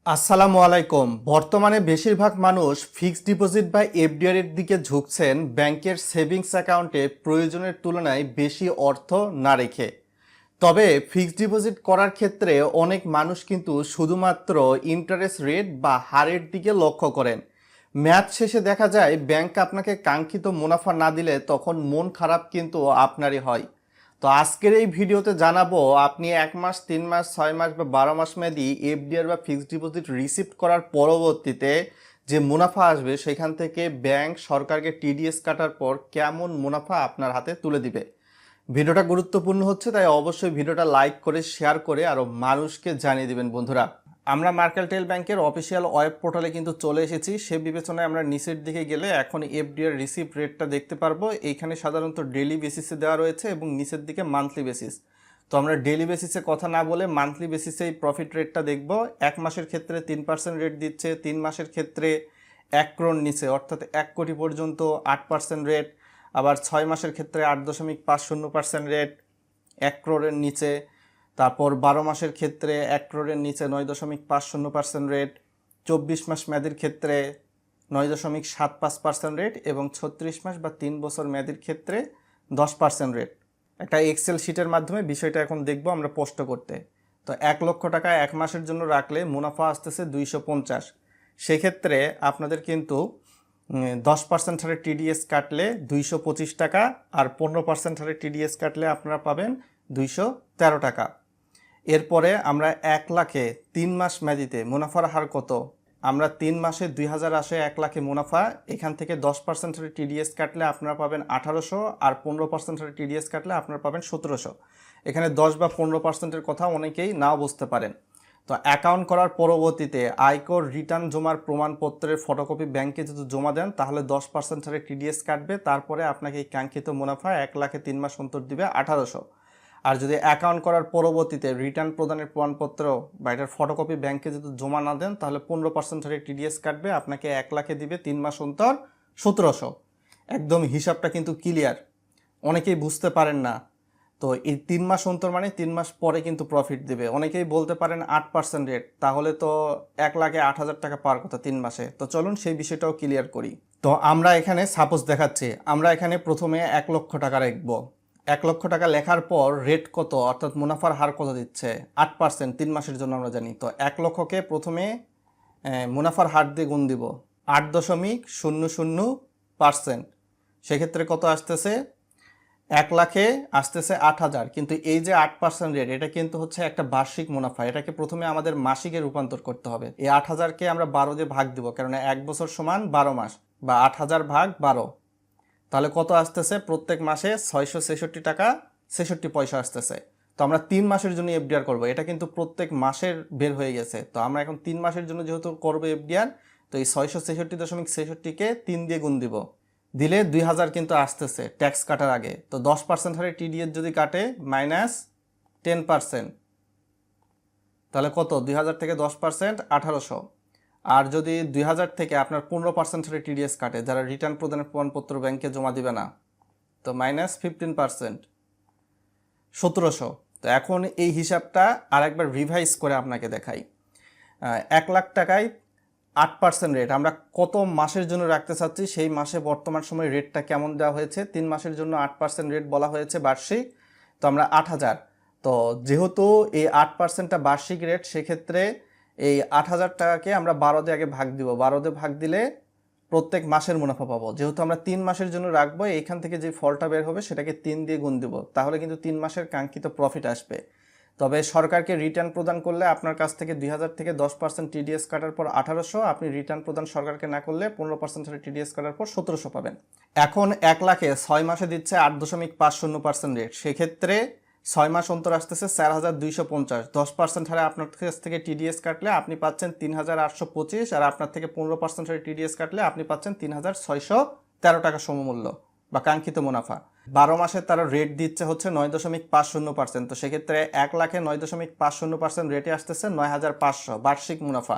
আসসালামু আলাইকুম। বর্তমানে বেশিরভাগ মানুষ ফিক্সড ডিপোজিট বা এফডিআর এর দিকে ঝুঁকছেন ব্যাংকের সেভিংস অ্যাকাউন্টে প্রয়োজনের তুলনায় বেশি অর্থ না রেখে। তবে ফিক্সড ডিপোজিট করার ক্ষেত্রে অনেক মানুষ কিন্তু শুধুমাত্র ইন্টারেস্ট রেট বা হারের দিকে লক্ষ্য করেন। মেয়াদ শেষে দেখা যায় ব্যাংক আপনাকে কাঙ্ক্ষিত মুনাফা না দিলে তখন মন খারাপ কিন্তু আপনারই হয়। তো আজকের এই ভিডিওতে জানাবো আপনি 1 মাস, 3 মাস, 6 মাস বা 12 মাস মেয়াদি এফডিআর বা ফিক্সড ডিপোজিট রিসিভ করার পরবর্তীতে যে মুনাফা আসবে সেখান থেকে ব্যাংক সরকারকে টিডিএস কাটার পর কেমন মুনাফা আপনার হাতে তুলে দিবে। ভিডিওটা গুরুত্বপূর্ণ হচ্ছে, তাই অবশ্যই ভিডিওটা লাইক করে শেয়ার করে আরও মানুষকে জানিয়ে দিবেন বন্ধুরা। আমরা মার্কেন্টাইল ব্যাংকের অফিসিয়াল ওয়েব পোর্টালে কিন্তু চলে এসেছি। সে বিবেচনায় আমরা নিচের দিকে গেলে এখন এফডিআর রিসিভ রেটটা দেখতে পারবো। এইখানে সাধারণত ডেইলি বেসিসে দেওয়া রয়েছে এবং নিচের দিকে মান্থলি বেসিস। তো আমরা ডেইলি বেসিসে কথা না বলে মান্থলি বেসিসেই প্রফিট রেটটা দেখব। 1 মাসের ক্ষেত্রে 3% রেট দিচ্ছে, 3 মাসের ক্ষেত্রে 1 ক্রোর নিচে অর্থাৎ 1 কোটি পর্যন্ত 8% রেট, আবার 6 মাসের ক্ষেত্রে 8.50% রেট 1 ক্রোরের নিচে, তারপর 12 মাসের ক্ষেত্রে 1 ক্রোরের নিচে 9.50% রেট, 24 মাস মেয়াদির ক্ষেত্রে 9.75% রেট এবং 36 মাস বা 3 বছর মেয়াদির ক্ষেত্রে 10% রেট। একটা এক্সেল শিটের মাধ্যমে বিষয়টা এখন দেখব আমরা স্পষ্ট করতে। তো 1 লক্ষ টাকা 1 মাসের জন্য রাখলে মুনাফা আসতেছে 250। সেক্ষেত্রে আপনাদের কিন্তু 10% হারে টিডিএস কাটলে 225 টাকা, আর 15% হারে টিডিএস কাটলে আপনারা পাবেন 213 টাকা। এরপরে আমরা 1 লাখে 3 মাস মেয়াদিতে মুনাফার হার কত? আমরা 3 মাসে 2000 আসে 1 লাখে মুনাফা, এখান থেকে 10% হারে টিডিএস কাটলে আপনারা পাবেন 1800, আর 15% হারে টিডিএস কাটলে আপনারা পাবেন 1700। এখানে 10 বা 15%-এর কথা অনেকেই নাও বুঝতে পারেন। তো অ্যাকাউন্ট করার পরবর্তীতে আয়কর রিটার্ন জমার প্রমাণপত্রের ফটোকপি ব্যাংকে যদি জমা দেন তাহলে 10% হারে টিডিএস কাটবে, তারপরে আপনাকে এই কাঙ্ক্ষিত মুনাফা 1 লাখে 3 মাস অন্তর দিবে 1800। আর যদি অ্যাকাউন্ট করার পরবর্তীতে রিটার্ন প্রদানের প্রমাণপত্র বা এটার ফটোকপি ব্যাংকে যদি জমা না দেন তাহলে 15% হারে টিডিএস কাটবে, আপনাকে 1 লাখে দিবে 3 মাস অন্তর 1700। একদম হিসাবটা কিন্তু ক্লিয়ার, অনেকেই বুঝতে পারেন না। তো এই 3 মাস অন্তর মানে 3 মাস পরে কিন্তু প্রফিট দেবে। অনেকেই বলতে পারেন 8% রেট, তাহলে তো 1 লাখে 8000 টাকা পাওয়ার কথা 3 মাসে। তো চলুন সেই বিষয়টাও ক্লিয়ার করি। তো আমরা এখানে সাপোজ দেখাচ্ছি, আমরা এখানে প্রথমে 1 লক্ষ টাকা রাখবো। 1 লক্ষ টাকা লেখার পর রেট কত অর্থাৎ মুনাফার হার কত দিচ্ছে? 8%, 3 মাসের জন্য আমরা জানি। তো 1 লক্ষকে প্রথমে মুনাফার হার দিয়ে গুণ দিব 8.00%। সেক্ষেত্রে কত আসতেছে? 1 লাখে আসতেছে 8000। কিন্তু এই যে 8% রেট, এটা কিন্তু হচ্ছে একটা বার্ষিক মুনাফা। এটাকে প্রথমে আমাদের মাসিকে রূপান্তর করতে হবে। এই 8000কে আমরা 12 দিয়ে ভাগ দিব, কেননা 1 বছর সমান 12 মাস, বা 8000 ভাগ 12। তাহলে কত আসতেছে? প্রত্যেক মাসে 666 টাকা 66 পয়সা আসতেছে। তো আমরা 3 মাসের জন্য এফডিআর করব, এটা কিন্তু প্রত্যেক মাসের বের হয়ে গেছে। তো আমরা এখন 3 মাসের জন্য যেহেতু করবো এফডিআর, তো এই 666.66কে 3 দিয়ে গুণ দিব, দিলে 2000 কিন্তু আসতেছে ট্যাক্স কাটার আগে। তো 10% হারে টিডিএস যদি কাটে -10%, তাহলে কত? 2000 থেকে 10% 1800। আর যদি 2000 থেকে আপনার 15% হারে টিডিএস কাটে, যারা রিটার্ন প্রদানের প্রমাণপত্র ব্যাংকে জমা দিবে না, তো -15% 1700। তো এখন এই হিসাবটা আরেকবার রিভাইজ করে আপনাকে দেখাই। 1 লাখ টাকায় 8% রেট আমরা কত মাসের জন্য রাখতে চাচ্ছি, সেই মাসে বর্তমান সময় রেটটা কেমন দেওয়া হয়েছে? 3 মাসের জন্য 8% রেট বলা হয়েছে বার্ষিক। তো আমরা 8000, তো যেহেতু এই 8%টা বার্ষিক রেট, সেক্ষেত্রে এই 8000 টাকাকে আমরা 12 দিয়ে আগে ভাগ দিব। 12 দিয়ে ভাগ দিলে প্রত্যেক মাসের মুনাফা পাবো। যেহেতু আমরা 3 মাসের জন্য রাখবো, এইখান থেকে যে ফলটা বের হবে সেটাকে 3 দিয়ে গুণ দিব, তাহলে কিন্তু 3 মাসের কাঙ্ক্ষিত প্রফিট আসবে। তবে সরকারকে রিটার্ন প্রদান করলে আপনার কাছ থেকে 2000 থেকে 10% টিডিএস কাটার পর 1800, আপনি রিটার্ন প্রদান সরকারকে না করলে 15% টিডিএস কাটার পর 1700 পাবেন। এখন 1 লাখে 6 মাসে দিচ্ছে 8.50% রেট, সেক্ষেত্রে 6 মাস অন্তর আসতেছে 4250। 10% হারে আপনার কাছ থেকে টিডিএস কাটলে আপনি পাচ্ছেন 3825, আর আপনার থেকে 15% হারে টিডিএস কাটলে আপনি পাচ্ছেন 3613 টাকা সমমূল্য বা কাঙ্ক্ষিত মুনাফা। 12 মাসে তারা রেট দিচ্ছে হচ্ছে 9.50%। তো সেক্ষেত্রে 1 লাখে 9.50% রেটে আসতেছে 9500 বার্ষিক মুনাফা।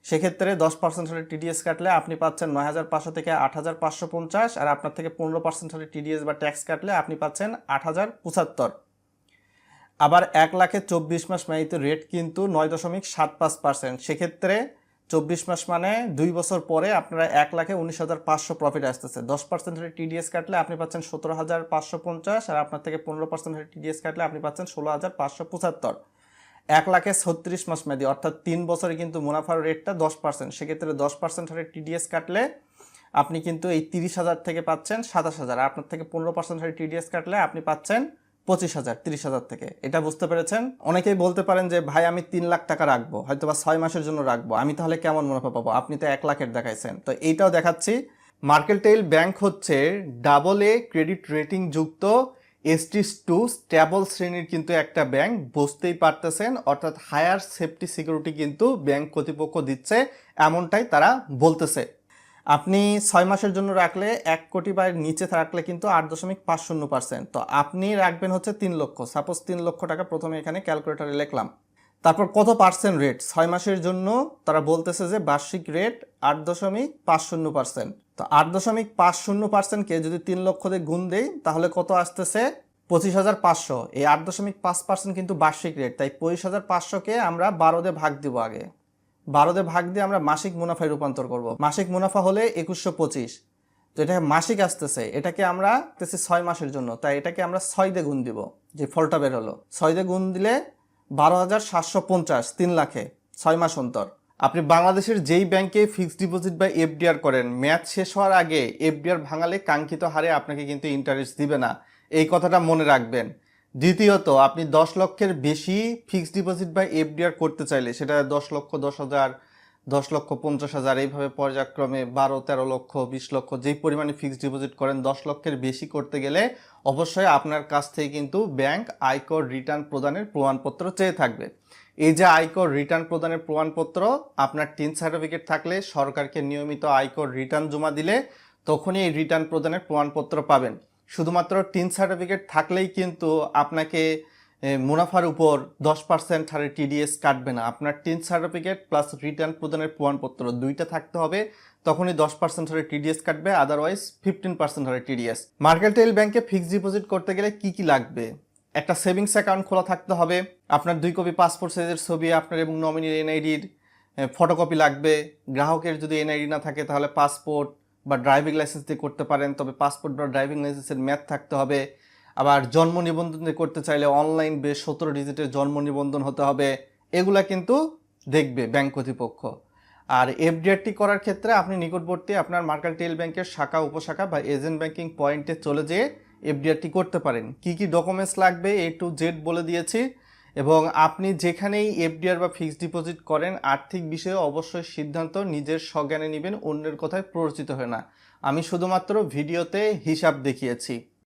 সেক্ষেত্রে 10% হারে টিডিএস কাটলে আপনি পাচ্ছেন 9500 থেকে 8550, আর আপনার থেকে 15% হারে টিডিএস বা ট্যাক্স কাটলে আপনি পাচ্ছেন 8075। আবার 1,24,000 মেয়াদিতে রেট কিন্তু 9.75%। সেক্ষেত্রে 24 মাস মানে 2 বছর পরে আপনারা 1,19,500 প্রফিট আসতেছে। 10% হারে টিডিএস কাটলে আপনি পাচ্ছেন 17,550, আর আপনার থেকে 15% হারে টিডিএস কাটলে আপনি পাচ্ছেন 16,575। 1,36 মাস মেয়াদি অর্থাৎ 3 বছরে কিন্তু মুনাফার রেটটা 10%। সেক্ষেত্রে 10% হারে টিডিএস কাটলে আপনি কিন্তু এই 30,000 থেকে পাচ্ছেন 27,000, আর আপনার থেকে 15% হারে টিডিএস কাটলে আপনি পাচ্ছেন 25,000, 30,000 থেকে। এটা বুঝতে পেরেছেন? অনেকেই বলতে পারেন যে ভাই আমি 3 লাখ টাকা রাখবো, হয়তো বা 6 মাসের জন্য রাখবো, আমি তাহলে কেমন মুনাফা পাবো? আপনি তো 1 লাখের দেখাইছেন। তো এইটাও দেখাচ্ছি। মার্কেন্টাইল ব্যাংক হচ্ছে AA ক্রেডিট রেটিং যুক্ত ST2 স্টেবল শ্রেণীর কিন্তু একটা ব্যাংক, বুঝতেই পারতেছেন। অর্থাৎ হায়ার সেফটি সিকিউরিটি কিন্তু ব্যাংক কর্তৃপক্ষ দিচ্ছে, এমনটাই তারা বলতেছে। আপনি 6 মাসের জন্য রাখলে 1 কোটি বা নিচে রাখলে কিন্তু 8.50%। তো আপনি রাখবেন হচ্ছে 3 লক্ষ। সাপোজ 3 লক্ষ টাকা প্রথমে এখানে ক্যালকুলেটারে লিখলাম। তারপর কত পার্সেন্ট রেট? 6 মাসের জন্য তারা বলতেছে যে বার্ষিক রেট 8.50%। তো 8.50%কে যদি 3 লক্ষ দিয়ে গুণ দেই তাহলে কত আসতেছে? 25,500। এই 8.5% কিন্তু বার্ষিক রেট, তাই 25,500কে আমরা 12 দিয়ে ভাগ দিব। আগে 12 দিয়ে ভাগ দিয়ে আমরা মাসিক মুনাফায় রূপান্তর করব। মাসিক মুনাফা হলে 2125। তো এটা মাসিক আসতেছে, এটাকে আমরা 6 মাসের জন্য, তাই এটাকে আমরা 6 দিয়ে গুণ দিব। যে ফলটা বের হলো 6 দিয়ে গুণ দিলে 12,750, 3 লাখে 6 মাস অন্তর। আপনি বাংলাদেশের যেই ব্যাংকে ফিক্সড ডিপোজিট বা এফডিআর করেন, মেয়াদ শেষ হওয়ার আগে এফডিআর ভাঙালে কাঙ্ক্ষিত হারে আপনাকে কিন্তু ইন্টারেস্ট দিবে না, এই কথাটা মনে রাখবেন। দ্বিতীয়ত, আপনি 10 লক্ষের বেশি ফিক্সড ডিপোজিট বা এফডিআর করতে চাইলে, সেটা 10 লক্ষ, 10,000, 10,50,000, এইভাবে পর্যায়ক্রমে 12, 13 লক্ষ, 20 লক্ষ, যেই পরিমাণে ফিক্সড ডিপোজিট করেন, 10 লক্ষের বেশি করতে গেলে অবশ্যই আপনার কাছ থেকে কিন্তু ব্যাংক আয়কর রিটার্ন প্রদানের প্রমাণপত্র চেয়ে থাকবে। এই যে আয়কর রিটার্ন প্রদানের প্রমাণপত্র, আপনার টিন সার্টিফিকেট থাকলে, সরকারকে নিয়মিত আয়কর রিটার্ন জমা দিলে তখনই এই রিটার্ন প্রদানের প্রমাণপত্র পাবেন। শুধুমাত্র টিন সার্টিফিকেট থাকলেই কিন্তু আপনাকে মুনাফার উপর 10% হারে টিডিএস কাটবে না। আপনার টিন সার্টিফিকেট প্লাস রিটার্ন প্রদানের প্রমাণপত্র দুইটা থাকতে হবে, তখনই 10% হারে টিডিএস কাটবে, আদারওয়াইজ 15% হারে টিডিএস। মার্কেন্টাইল ব্যাংকে ফিক্সড ডিপোজিট করতে গেলে কি কি লাগবে? একটা সেভিংস অ্যাকাউন্ট খোলা থাকতে হবে, আপনার 2 কপি পাসপোর্ট সাইজের ছবি, আপনার এবং নমিনির এনআইডির ফটোকপি লাগবে। গ্রাহকের যদি এনআইডি না থাকে তাহলে পাসপোর্ট বা ড্রাইভিং লাইসেন্স দিয়ে করতে পারেন, তবে পাসপোর্ট বা ড্রাইভিং লাইসেন্সের মেয়াদ থাকতে হবে। আবার জন্ম নিবন্ধন দিয়ে করতে চাইলে অনলাইন বেশ 17 ডিজিটের জন্ম নিবন্ধন হতে হবে। এগুলা কিন্তু দেখবে ব্যাংক কর্তৃপক্ষ। আর এফডিআরটি করার ক্ষেত্রে আপনি নিকটবর্তী আপনার মার্কেন্টাইল ব্যাংকের শাখা, উপশাখা বা এজেন্ট ব্যাংকিং পয়েন্টে চলে যেয়ে এফডিআরটি করতে পারেন। কি কি ডকুমেন্টস লাগবে A to Z বলে দিয়েছি। এবং আপনি যেখানেই এফডিআর বা ফিক্সড ডিপোজিট করেন, আর্থিক বিষয়ে অবশ্যই সিদ্ধান্ত নিজের সজ্ঞানে নেবেন, অন্যের কথায় প্ররোচিত হয় না। আমি শুধুমাত্র ভিডিওতে হিসাব দেখিয়েছি।